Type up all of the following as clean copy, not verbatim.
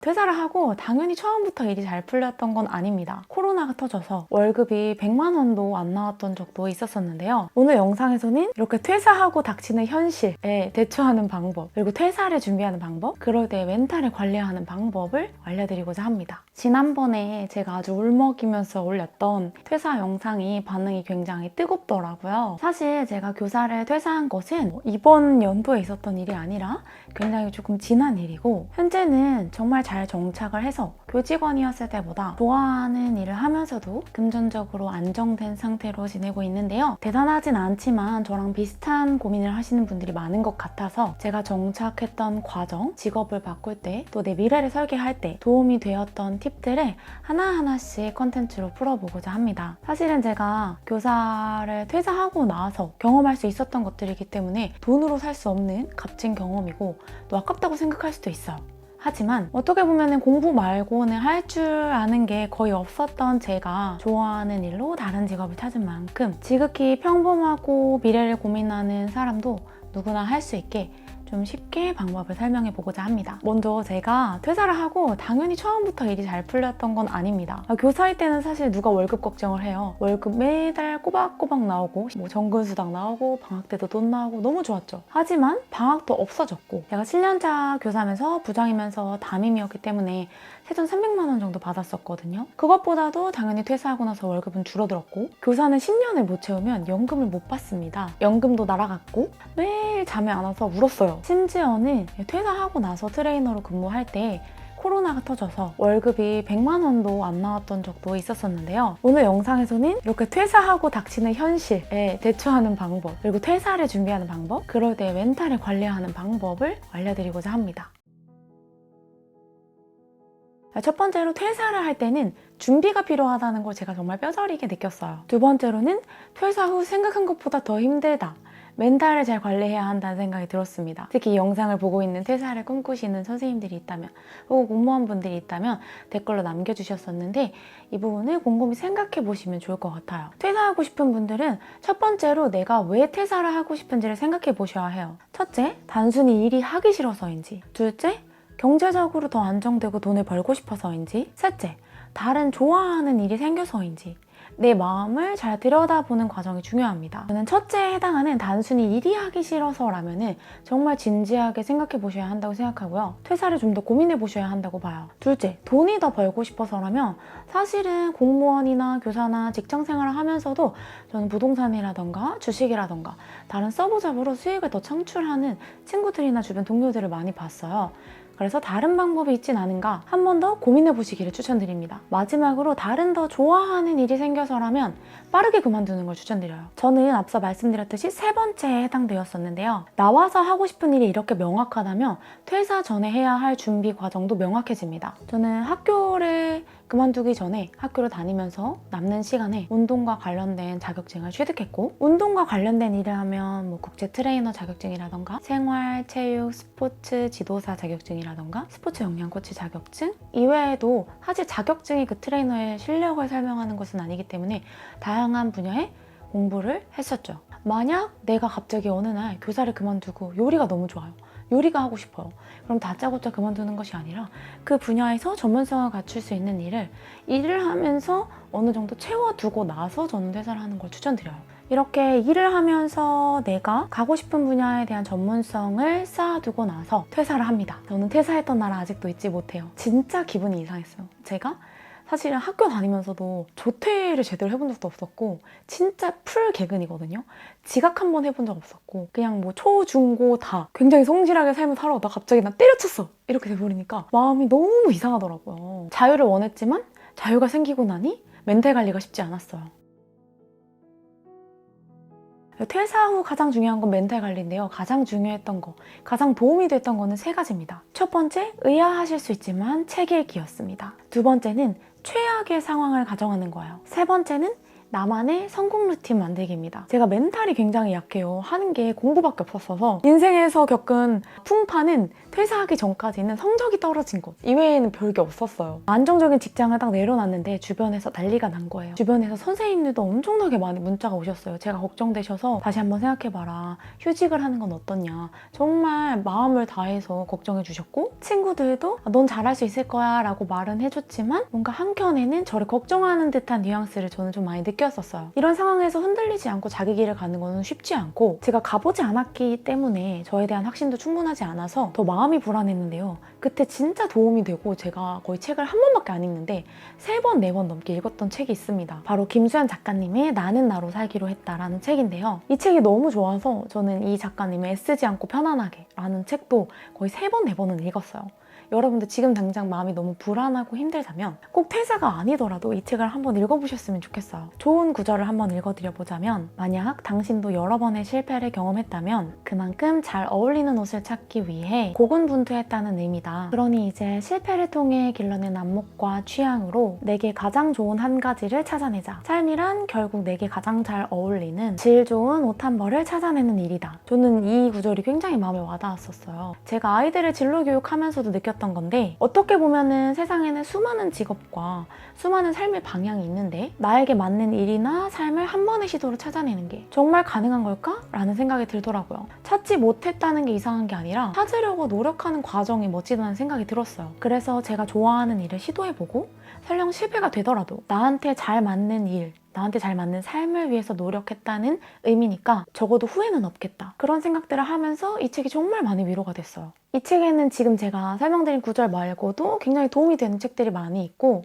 퇴사를 하고 당연히 처음부터 일이 잘 풀렸던 건 아닙니다. 코로나가 터져서 월급이 100만 원도 안 나왔던 적도 있었었는데요. 오늘 영상에서는 이렇게 퇴사하고 닥치는 현실에 대처하는 방법, 그리고 퇴사를 준비하는 방법, 그럴 때 멘탈을 관리하는 방법을 알려드리고자 합니다. 지난번에 제가 아주 울먹이면서 올렸던 퇴사 영상이 반응이 굉장히 뜨겁더라고요. 사실 제가 교사를 퇴사한 것은 이번 연도에 있었던 일이 아니라 굉장히 조금 지난 일이고, 현재는 정말 잘 정착을 해서 교직원이었을 때보다 좋아하는 일을 하면서도 금전적으로 안정된 상태로 지내고 있는데요. 대단하진 않지만 저랑 비슷한 고민을 하시는 분들이 많은 것 같아서 제가 정착했던 과정, 직업을 바꿀 때, 또 내 미래를 설계할 때 도움이 되었던 팁들을 하나하나씩 컨텐츠로 풀어보고자 합니다. 사실은 제가 교사를 퇴사하고 나서 경험할 수 있었던 것들이기 때문에 돈으로 살 수 없는 값진 경험이고 또 아깝다고 생각할 수도 있어요. 하지만 어떻게 보면 공부 말고는 할 줄 아는 게 거의 없었던 제가 좋아하는 일로 다른 직업을 찾은 만큼 지극히 평범하고 미래를 고민하는 사람도 누구나 할 수 있게 좀 쉽게 방법을 설명해 보고자 합니다. 먼저 제가 퇴사를 하고 당연히 처음부터 일이 잘 풀렸던 건 아닙니다. 교사일 때는 사실 누가 월급 걱정을 해요. 월급 매달 꼬박꼬박 나오고 뭐 정근수당 나오고 방학 때도 돈 나오고 너무 좋았죠. 하지만 방학도 없어졌고 제가 7년차 교사면서 부장이면서 담임이었기 때문에 최전 300만 원 정도 받았었거든요. 그것보다도 당연히 퇴사하고 나서 월급은 줄어들었고, 교사는 10년을 못 채우면 연금을 못 받습니다. 연금도 날아갔고 매일 잠이 안 와서 울었어요. 심지어는 퇴사하고 나서 트레이너로 근무할 때 코로나가 터져서 월급이 100만 원도 안 나왔던 적도 있었었는데요. 오늘 영상에서는 이렇게 퇴사하고 닥치는 현실에 대처하는 방법, 그리고 퇴사를 준비하는 방법, 그럴 때 멘탈을 관리하는 방법을 알려드리고자 합니다. 첫 번째로 퇴사를 할 때는 준비가 필요하다는 걸 제가 정말 뼈저리게 느꼈어요. 두 번째로는 퇴사 후 생각한 것보다 더 힘들다. 멘탈을 잘 관리해야 한다는 생각이 들었습니다. 특히 이 영상을 보고 있는 퇴사를 꿈꾸시는 선생님들이 있다면, 혹은 공무원분들이 있다면 댓글로 남겨주셨었는데 이 부분을 곰곰이 생각해 보시면 좋을 것 같아요. 퇴사하고 싶은 분들은 첫 번째로 내가 왜 퇴사를 하고 싶은지를 생각해 보셔야 해요. 첫째, 단순히 일이 하기 싫어서인지. 둘째, 경제적으로 더 안정되고 돈을 벌고 싶어서인지. 셋째, 다른 좋아하는 일이 생겨서인지. 내 마음을 잘 들여다보는 과정이 중요합니다. 저는 첫째에 해당하는 단순히 일이 하기 싫어서라면은 정말 진지하게 생각해 보셔야 한다고 생각하고요. 퇴사를 좀 더 고민해 보셔야 한다고 봐요. 둘째, 돈이 더 벌고 싶어서라면 사실은 공무원이나 교사나 직장 생활을 하면서도 저는 부동산이라던가 주식이라던가 다른 서브 잡으로 수익을 더 창출하는 친구들이나 주변 동료들을 많이 봤어요. 그래서 다른 방법이 있진 않은가 한 번 더 고민해 보시기를 추천드립니다. 마지막으로 다른 더 좋아하는 일이 생겨서라면 빠르게 그만두는 걸 추천드려요. 저는 앞서 말씀드렸듯이 세 번째에 해당되었었는데요. 나와서 하고 싶은 일이 이렇게 명확하다면 퇴사 전에 해야 할 준비 과정도 명확해집니다. 저는 학교를 그만두기 전에 학교를 다니면서 남는 시간에 운동과 관련된 자격증을 취득했고, 운동과 관련된 일을 하면 뭐 국제 트레이너 자격증이라던가 생활, 체육, 스포츠 지도사 자격증이라던가 스포츠 영양 코치 자격증 이외에도 사실 자격증이 그 트레이너의 실력을 설명하는 것은 아니기 때문에 다양한 분야의 공부를 했었죠. 만약 내가 갑자기 어느 날 교사를 그만두고 요리가 너무 좋아요. 요리가 하고 싶어요. 그럼 다짜고짜 그만두는 것이 아니라 그 분야에서 전문성을 갖출 수 있는 일을 하면서 어느 정도 채워두고 나서 저는 퇴사를 하는 걸 추천드려요. 이렇게 일을 하면서 내가 가고 싶은 분야에 대한 전문성을 쌓아두고 나서 퇴사를 합니다. 저는 퇴사했던 날 아직도 잊지 못해요. 진짜 기분이 이상했어요. 제가 사실은 학교 다니면서도 조퇴를 제대로 해본 적도 없었고 진짜 풀 개근이거든요. 지각 한 번 해본 적 없었고 그냥 뭐 초, 중, 고 다 굉장히 성실하게 삶을 살아오다 갑자기 나 때려쳤어! 이렇게 돼버리니까 마음이 너무 이상하더라고요. 자유를 원했지만 자유가 생기고 나니 멘탈 관리가 쉽지 않았어요. 퇴사 후 가장 중요한 건 멘탈 관리인데요. 가장 중요했던 거, 가장 도움이 됐던 거는 세 가지입니다. 첫 번째, 의아하실 수 있지만 책 읽기였습니다. 두 번째는 최악의 상황을 가정하는 거예요. 세 번째는 나만의 성공 루틴 만들기입니다. 제가 멘탈이 굉장히 약해요. 하는 게 공부밖에 없었어서 인생에서 겪은 풍파는 퇴사하기 전까지는 성적이 떨어진 것 이외에는 별게 없었어요. 안정적인 직장을 딱 내려놨는데 주변에서 난리가 난 거예요. 주변에서 선생님들도 엄청나게 많이 문자가 오셨어요. 제가 걱정되셔서 다시 한번 생각해봐라. 휴직을 하는 건 어떠냐. 정말 마음을 다해서 걱정해 주셨고 친구들도 넌 잘할 수 있을 거야 라고 말은 해줬지만 뭔가 한켠에는 저를 걱정하는 듯한 뉘앙스를 저는 좀 많이 느꼈었어요. 이런 상황에서 흔들리지 않고 자기 길을 가는 거는 쉽지 않고 제가 가보지 않았기 때문에 저에 대한 확신도 충분하지 않아서 더 마음이 불안했는데요. 그때 진짜 도움이 되고 제가 거의 책을 한 번밖에 안 읽는데 3번, 4번 넘게 읽었던 책이 있습니다. 바로 김수현 작가님의 나는 나로 살기로 했다라는 책인데요. 이 책이 너무 좋아서 저는 이 작가님의 애쓰지 않고 편안하게 라는 책도 거의 3번, 4번은 읽었어요. 여러분들 지금 당장 마음이 너무 불안하고 힘들다면 꼭 퇴사가 아니더라도 이 책을 한번 읽어보셨으면 좋겠어요. 좋은 구절을 한번 읽어드려보자면 만약 당신도 여러 번의 실패를 경험했다면 그만큼 잘 어울리는 옷을 찾기 위해 고군분투했다는 의미다. 그러니 이제 실패를 통해 길러낸 안목과 취향으로 내게 가장 좋은 한 가지를 찾아내자. 삶이란 결국 내게 가장 잘 어울리는 질 좋은 옷 한 벌을 찾아내는 일이다. 저는 이 구절이 굉장히 마음에 와닿았었어요. 제가 아이들을 진로 교육하면서도 느꼈던 건데 어떻게 보면은 세상에는 수많은 직업과 수많은 삶의 방향이 있는데 나에게 맞는 일이나 삶을 한 번의 시도로 찾아내는 게 정말 가능한 걸까? 라는 생각이 들더라고요. 찾지 못했다는 게 이상한 게 아니라 찾으려고 노력하는 과정이 멋지다는 생각이 들었어요. 그래서 제가 좋아하는 일을 시도해보고 설령 실패가 되더라도 나한테 잘 맞는 일, 나한테 잘 맞는 삶을 위해서 노력했다는 의미니까 적어도 후회는 없겠다. 그런 생각들을 하면서 이 책이 정말 많이 위로가 됐어요. 이 책에는 지금 제가 설명드린 구절 말고도 굉장히 도움이 되는 책들이 많이 있고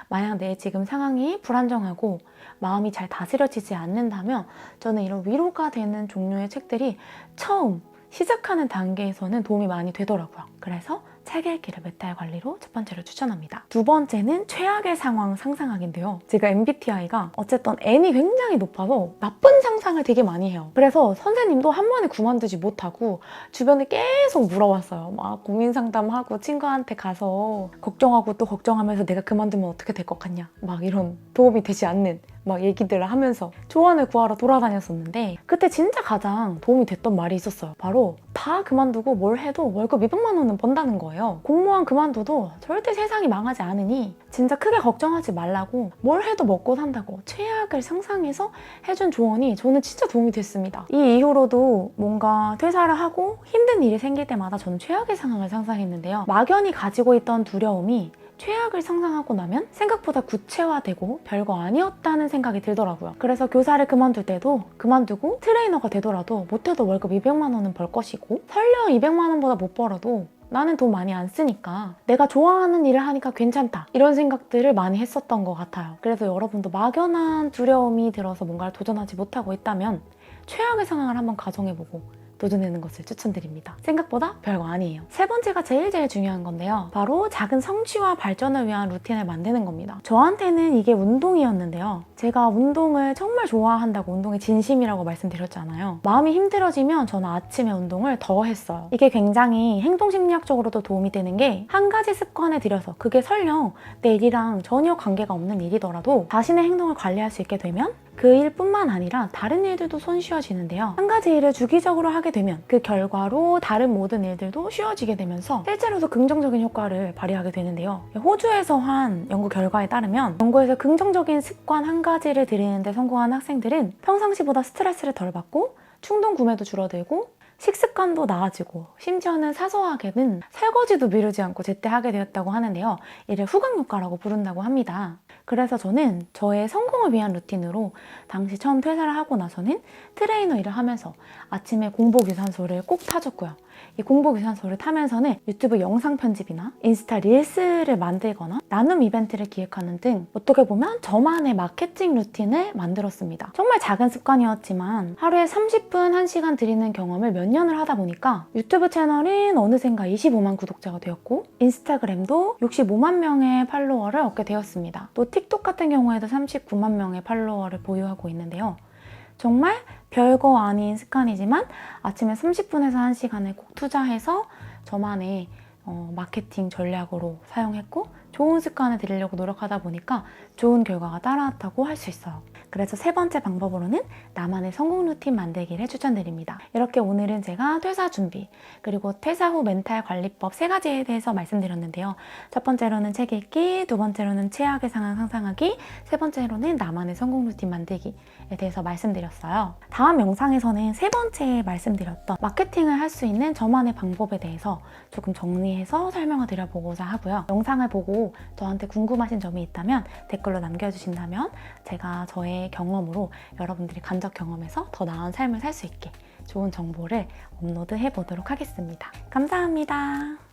만약 내 지금 상황이 불안정하고 마음이 잘 다스려지지 않는다면 저는 이런 위로가 되는 종류의 책들이 처음 시작하는 단계에서는 도움이 많이 되더라고요. 그래서 책 읽기를 멘탈 관리로 첫 번째로 추천합니다. 두 번째는 최악의 상황 상상하기인데요. 제가 MBTI가 어쨌든 N이 굉장히 높아서 나쁜 상상을 되게 많이 해요. 그래서 선생님도 한 번에 그만두지 못하고 주변에 계속 물어봤어요. 막 고민 상담하고 친구한테 가서 걱정하고 또 걱정하면서 내가 그만두면 어떻게 될 것 같냐. 막 이런 도움이 되지 않는 막 얘기들을 하면서 조언을 구하러 돌아다녔었는데 그때 진짜 가장 도움이 됐던 말이 있었어요. 바로 다 그만두고 뭘 해도 월급 200만 원은 번다는 거예요. 공무원 그만둬도 절대 세상이 망하지 않으니 진짜 크게 걱정하지 말라고 뭘 해도 먹고 산다고 최악을 상상해서 해준 조언이 저는 진짜 도움이 됐습니다. 이 이후로도 뭔가 퇴사를 하고 힘든 일이 생길 때마다 저는 최악의 상황을 상상했는데요. 막연히 가지고 있던 두려움이 최악을 상상하고 나면 생각보다 구체화되고 별거 아니었다는 생각이 들더라고요. 그래서 교사를 그만둘 때도 그만두고 트레이너가 되더라도 못해도 월급 200만 원은 벌 것이고 설령 200만 원보다 못 벌어도 나는 돈 많이 안 쓰니까 내가 좋아하는 일을 하니까 괜찮다 이런 생각들을 많이 했었던 것 같아요. 그래서 여러분도 막연한 두려움이 들어서 뭔가를 도전하지 못하고 있다면 최악의 상황을 한번 가정해보고 도전하는 것을 추천드립니다. 생각보다 별거 아니에요. 세 번째가 제일 중요한 건데요. 바로 작은 성취와 발전을 위한 루틴을 만드는 겁니다. 저한테는 이게 운동이었는데요. 제가 운동을 정말 좋아한다고 운동에 진심이라고 말씀드렸잖아요. 마음이 힘들어지면 저는 아침에 운동을 더 했어요. 이게 굉장히 행동심리학적으로도 도움이 되는 게 한 가지 습관에 들여서 그게 설령 내 일이랑 전혀 관계가 없는 일이더라도 자신의 행동을 관리할 수 있게 되면 그 일뿐만 아니라 다른 일들도 손쉬워지는데요. 한 가지 일을 주기적으로 하게 되면 그 결과로 다른 모든 일들도 쉬워지게 되면서 실제로도 긍정적인 효과를 발휘하게 되는데요. 호주에서 한 연구 결과에 따르면 연구에서 긍정적인 습관 한 가지를 들이는데 성공한 학생들은 평상시보다 스트레스를 덜 받고 충동 구매도 줄어들고 식습관도 나아지고 심지어는 사소하게는 설거지도 미루지 않고 제때 하게 되었다고 하는데요. 이를 후광효과라고 부른다고 합니다. 그래서 저는 저의 성공을 위한 루틴으로 당시 처음 퇴사를 하고 나서는 트레이너 일을 하면서 아침에 공복 유산소를 꼭 타줬고요. 이 공복 유산소를 타면서는 유튜브 영상 편집이나 인스타 릴스를 만들거나 나눔 이벤트를 기획하는 등 어떻게 보면 저만의 마케팅 루틴을 만들었습니다. 정말 작은 습관이었지만 하루에 30분 1시간 들이는 경험을 몇 년을 하다 보니까 유튜브 채널은 어느샌가 25만 구독자가 되었고 인스타그램도 65만 명의 팔로워를 얻게 되었습니다. 또 틱톡 같은 경우에도 39만 명의 팔로워를 보유하고 있는데요. 정말 별거 아닌 습관이지만 아침에 30분에서 1시간을 꼭 투자해서 저만의 마케팅 전략으로 사용했고 좋은 습관을 들이려고 노력하다 보니까 좋은 결과가 따라왔다고 할 수 있어요. 그래서 세 번째 방법으로는 나만의 성공 루틴 만들기를 추천드립니다. 이렇게 오늘은 제가 퇴사 준비, 그리고 퇴사 후 멘탈 관리법 3가지에 대해서 말씀드렸는데요. 첫 번째로는 책 읽기, 두 번째로는 최악의 상황 상상하기, 세 번째로는 나만의 성공 루틴 만들기에 대해서 말씀드렸어요. 다음 영상에서는 세 번째 말씀드렸던 마케팅을 할 수 있는 저만의 방법에 대해서 조금 정리해서 설명을 드려보고자 하고요. 영상을 보고 저한테 궁금하신 점이 있다면 댓글로 남겨주신다면 제가 저의 경험으로 여러분들이 간접 경험에서 더 나은 삶을 살 수 있게 좋은 정보를 업로드해 보도록 하겠습니다. 감사합니다.